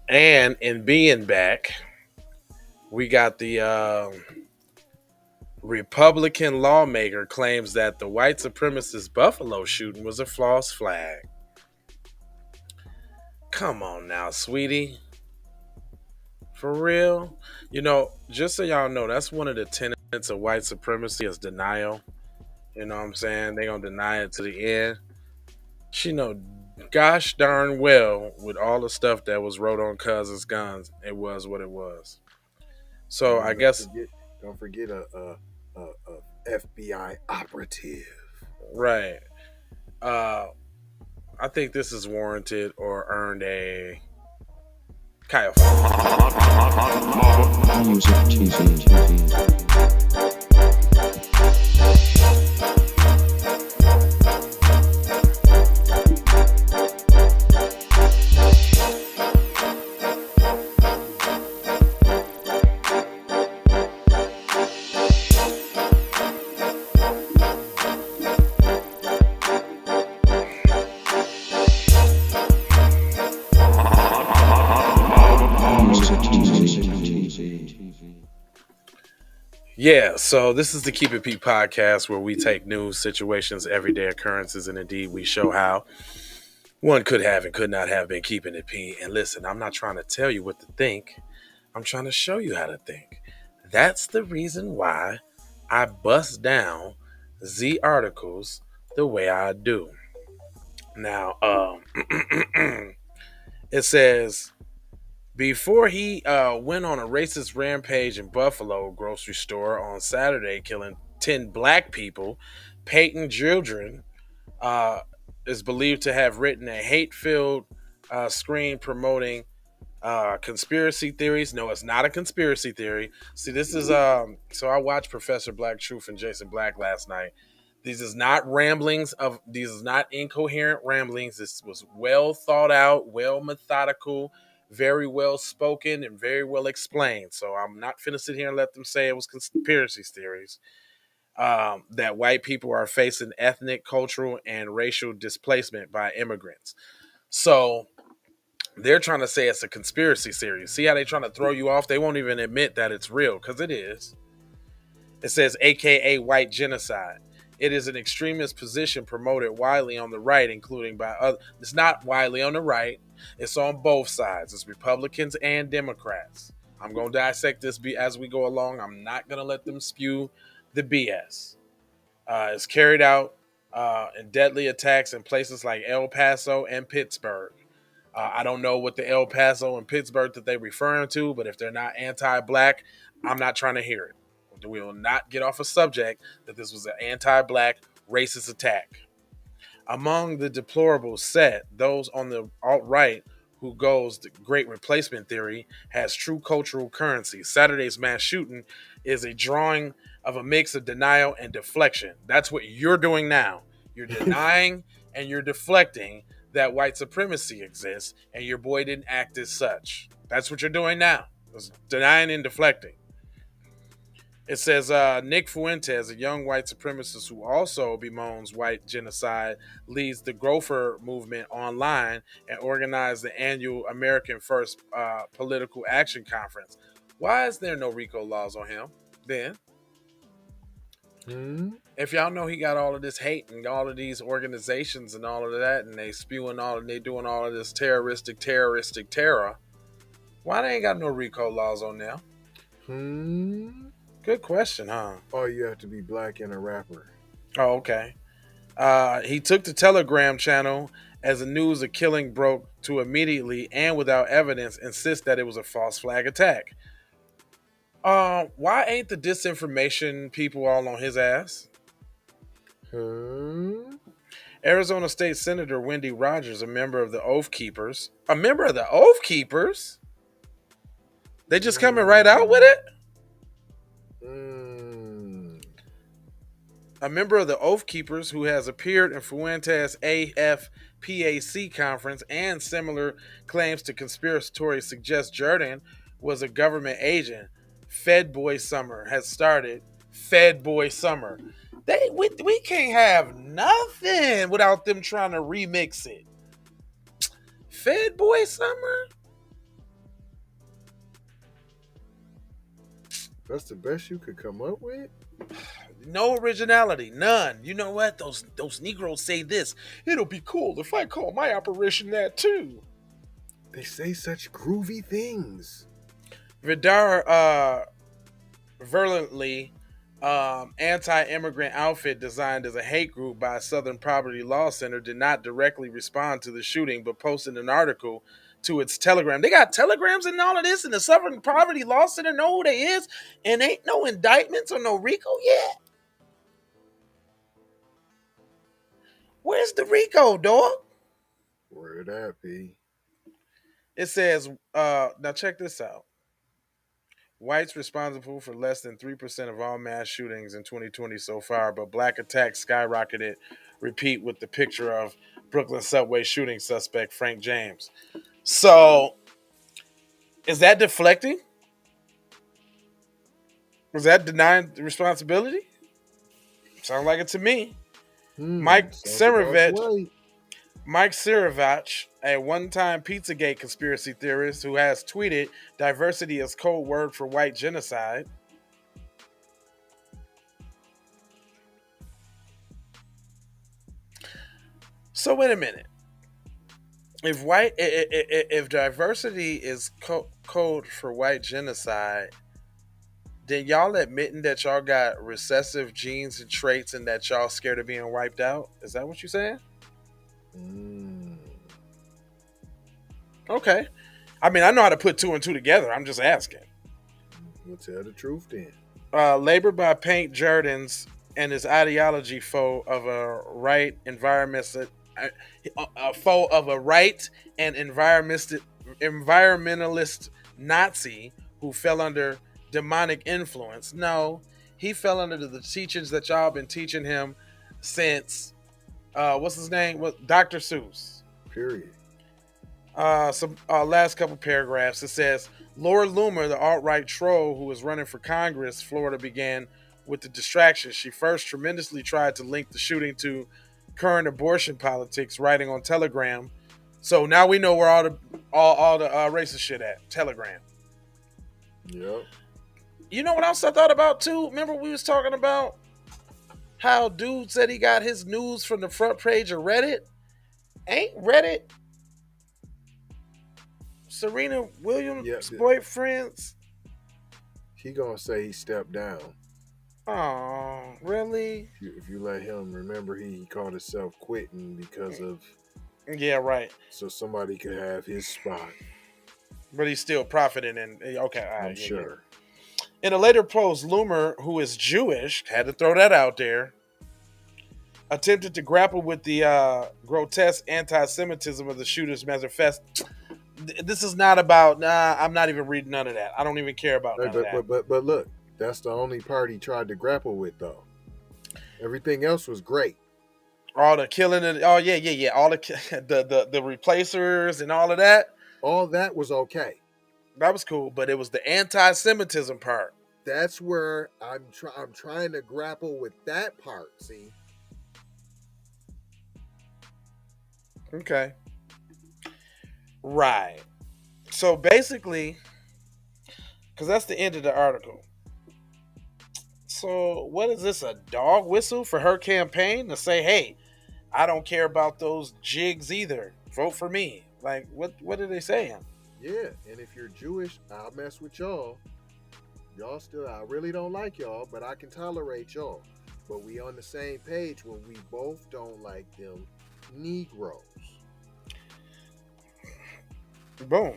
And in being back, we got the Republican lawmaker claims that the white supremacist Buffalo shooting was a false flag. Come on now, sweetie. For real? Just so y'all know, that's one of the tenets of white supremacy is denial. You know what I'm saying? They gonna deny it to the end. She know gosh darn well with all the stuff that was wrote on Cousins' guns, it was what it was. So I And guess don't forget a FBI operative. right. Uh I think this is warranted or earned a Kyle. Music TV. Music TV. Yeah, so this is the Keep It Pete podcast where we take news, situations, everyday occurrences, and indeed we show how one could have and could not have been keeping it Pete. And listen, I'm not trying to tell you what to think. I'm trying to show you how to think. That's the reason why I bust down Z articles the way I do. Now, it says before he went on a racist rampage in Buffalo grocery store on Saturday, killing 10 black people, Peyton Children uh, is believed to have written a hate-filled screen promoting conspiracy theories. No, it's not a conspiracy theory. See, this is so I watched Professor Black Truth and Jason Black last night. These is not incoherent ramblings. This was well thought out, well methodical, very well spoken, and very well explained. So I'm not finna sit here and let them say it was conspiracy theories. That white people are facing ethnic, cultural, and racial displacement by immigrants. So they're trying to say it's a conspiracy theory. See how they trying to throw you off? They won't even admit that it's real because it is. It says AKA white genocide. It is an extremist position promoted widely on the right, including by other. It's not widely on the right. It's on both sides. It's Republicans and Democrats. I'm going to dissect this as we go along. I'm not going to let them spew the BS. It's carried out in deadly attacks in places like El Paso and Pittsburgh. I don't know what the El Paso and Pittsburgh that they're referring to, but if they're not anti-black, I'm not trying to hear it. We will not get off a subject that this was an anti-black racist attack. Among the deplorable set, those on the alt-right who goes the great replacement theory has true cultural currency. Saturday's mass shooting is a drawing of a mix of denial and deflection. That's what you're doing now. You're denying and you're deflecting that white supremacy exists, and your boy didn't act as such. That's what you're doing now. It's denying and deflecting. It says Nick Fuentes, a young white supremacist who also bemoans white genocide, leads the Grover movement online and organized the annual American First Political Action Conference. Why is there no RICO laws on him then? If y'all know he got all of this hate and all of these organizations and all of that, and they spewing all and they doing all of this terroristic terror, why they ain't got no RICO laws on there? Good question, huh? Oh, you have to be black and a rapper. Oh, okay. He took the Telegram channel as the news of killing broke to immediately and without evidence insist that it was a false flag attack. Why ain't the disinformation people all on his ass? Arizona State Senator Wendy Rogers, a member of the Oath Keepers. A member of the Oath Keepers? They just coming right out with it? A member of the Oath Keepers who has appeared in Fuentes' AFPAC conference and similar claims to conspiracy suggest Jordan was a government agent. Fed Boy Summer has started. Fed Boy Summer. We can't have nothing without them trying to remix it. Fed Boy Summer? That's the best you could come up with? No originality, none. You know what? Those Negroes say this. It'll be cool if I call my operation that too. They say such groovy things. Vidar virulently anti-immigrant outfit designed as a hate group by a Southern Poverty Law Center did not directly respond to the shooting, but posted an article to its Telegram. They got telegrams and all of this, and the Southern Poverty Law Center know who they is, and ain't no indictments or no RICO yet. Where's the RICO, dog? Where that be? It says, now check this out. Whites responsible for less than 3% of all mass shootings in 2020 so far, but black attacks skyrocketed. Repeat with the picture of Brooklyn subway shooting suspect Frank James. So, is that deflecting? Was that denying responsibility? Sounds like it to me. Mike Cernovich, a one-time Pizzagate conspiracy theorist who has tweeted diversity as code word for white genocide. So wait a minute. If diversity is code for white genocide, then y'all admitting that y'all got recessive genes and traits and that y'all scared of being wiped out? Is that what you're saying? Okay. I mean, I know how to put two and two together. I'm just asking. We'll tell the truth then. Labor by Paint Jordans and his ideology foe of a right environmentalist, a foe of a right and environmentalist Nazi who fell under demonic influence. No, he fell under the teachings that y'all been teaching him since what's his name? What, Dr. Seuss. Period. Some last couple paragraphs. It says Laura Loomer, the alt-right troll who was running for Congress, Florida, began with the distraction. She first tremendously tried to link the shooting to current abortion politics, writing on Telegram. So now we know where all the racist shit at. Telegram. Yep. You know what else I thought about too? Remember we was talking about how dude said he got his news from the front page of Reddit? Ain't Reddit Serena Williams' boyfriend's? He gonna say he stepped down. Oh, really? If you let him, remember he caught himself quitting because of. Yeah, right. So somebody could have his spot. But he's still profiting and okay, all right, I'm sure. In a later post, Loomer, who is Jewish, had to throw that out there, attempted to grapple with the grotesque anti-Semitism of the shooters manifest. This is not about. I'm not even reading none of that. I don't even care about none of that. But look, that's the only part he tried to grapple with, though. Everything else was great. All the killing and all all the replacers and all of that. All that was okay. That was cool, but it was the anti-Semitism part. That's where I'm trying to grapple with that part. See. Okay. Right. So basically, because that's the end of the article. So what is this, a dog whistle for her campaign to say, hey, I don't care about those jigs either. Vote for me. Like, what are they saying? Yeah, and if you're Jewish, I'll mess with y'all. Y'all still, I really don't like y'all, but I can tolerate y'all. But we on the same page when we both don't like them Negroes. Boom.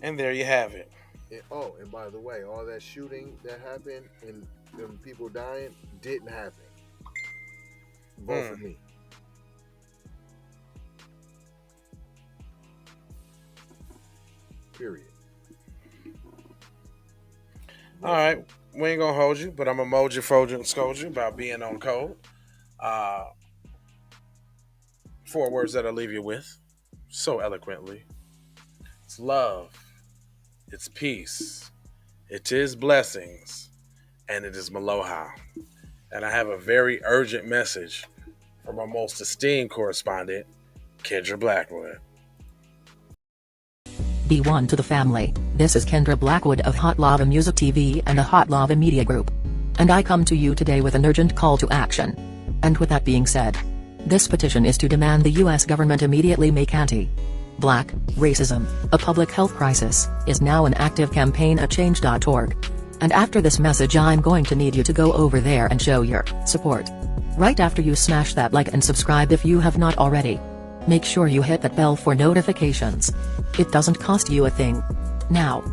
And there you have it. And by the way, all that shooting that happened and them people dying didn't happen. Vote for me. Period. All right. We ain't gonna hold you, but I'm gonna mold you, fold you, and scold you about being on code. 4 words that I'll leave you with so eloquently. It's love. It's peace. It is blessings. And it is Maloha. And I have a very urgent message from our most esteemed correspondent, Kendra Blackwood. Be one to the family. This is Kendra Blackwood of Hot Lava Music TV and the Hot Lava Media Group. And I come to you today with an urgent call to action. And with that being said, this petition is to demand the US government immediately make anti-black racism a public health crisis, is now an active campaign at change.org. And after this message I'm going to need you to go over there and show your support. Right after you smash that like and subscribe if you have not already. Make sure you hit that bell for notifications. It doesn't cost you a thing. Now,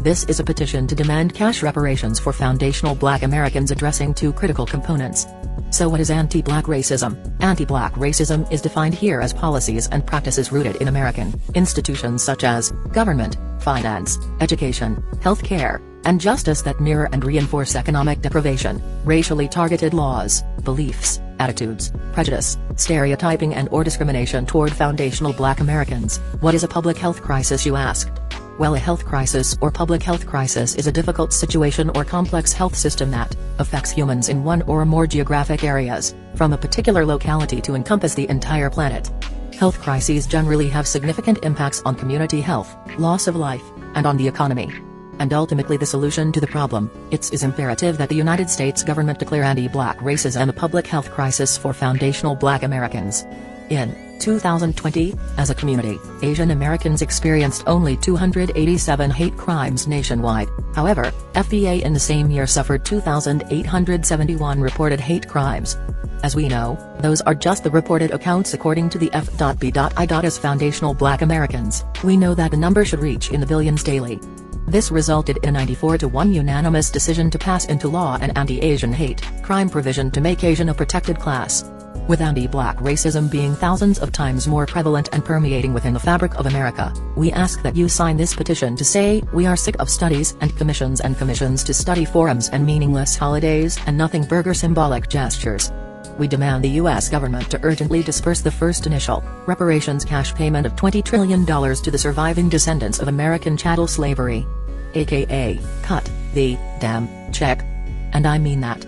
this is a petition to demand cash reparations for foundational Black Americans addressing two critical components. So what is anti-Black racism? Anti-Black racism is defined here as policies and practices rooted in American institutions such as government, finance, education, healthcare, and justice that mirror and reinforce economic deprivation, racially targeted laws, beliefs, attitudes, prejudice, stereotyping and/or discrimination toward foundational Black Americans. What is a public health crisis, you ask? Well, a health crisis or public health crisis is a difficult situation or complex health system that affects humans in one or more geographic areas, from a particular locality to encompass the entire planet. Health crises generally have significant impacts on community health, loss of life, and on the economy. And ultimately the solution to the problem, it is imperative that the United States government declare anti-Black racism a public health crisis for foundational Black Americans. In 2020, as a community, Asian Americans experienced only 287 hate crimes nationwide. However, FBA in the same year suffered 2,871 reported hate crimes. As we know, those are just the reported accounts according to the F.B.I. As foundational Black Americans, we know that the number should reach in the billions daily. This resulted in a 94-1 unanimous decision to pass into law an anti-Asian hate crime provision to make Asian a protected class. With anti-Black racism being thousands of times more prevalent and permeating within the fabric of America, we ask that you sign this petition to say we are sick of studies and commissions to study forums and meaningless holidays and nothing burger symbolic gestures. We demand the U.S. government to urgently disperse the first initial reparations cash payment of $20 trillion to the surviving descendants of American chattel slavery. AKA, cut the damn check. And I mean that.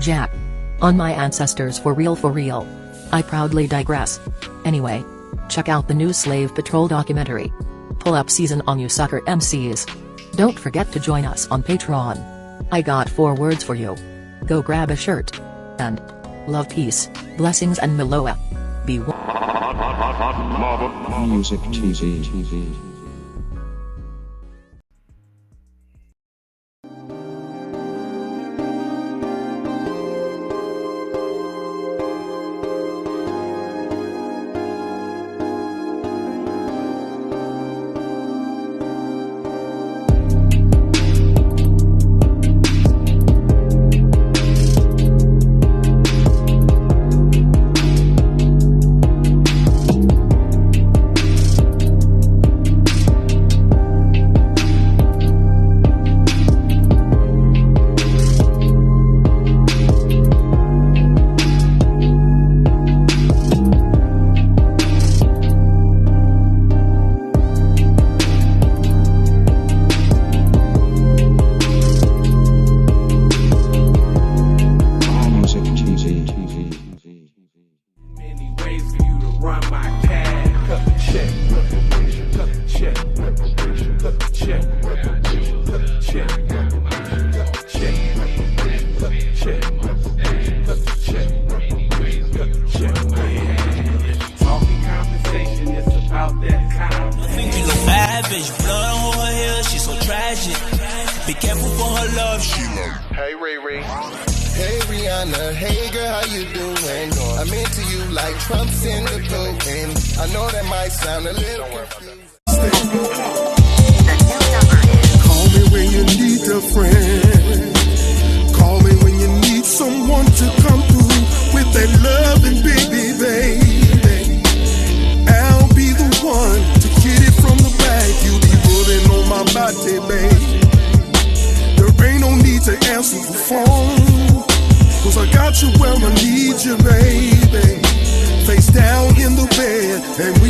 Jack. On my ancestors for real for real. I proudly digress. Anyway. Check out the new Slave Patrol documentary. Pull up season on you sucker MCs. Don't forget to join us on Patreon. I got 4 words for you. Go grab a shirt. And love, peace, blessings and Meloa. Be one. Music TV. Be careful for her love, she love. Hey, Riri. Hey, Rihanna. Hey, girl, how you doing? I'm into you like Trump's in the booth. And I know that might sound a little confusing. Call me when you need a friend. Call me when you need someone to come through with that loving baby, baby. I'll be the one to get it from the back. You be putting on my body, baby. There ain't no need to answer the phone, 'cause I got you where I need you, baby. Face down in the bed, and we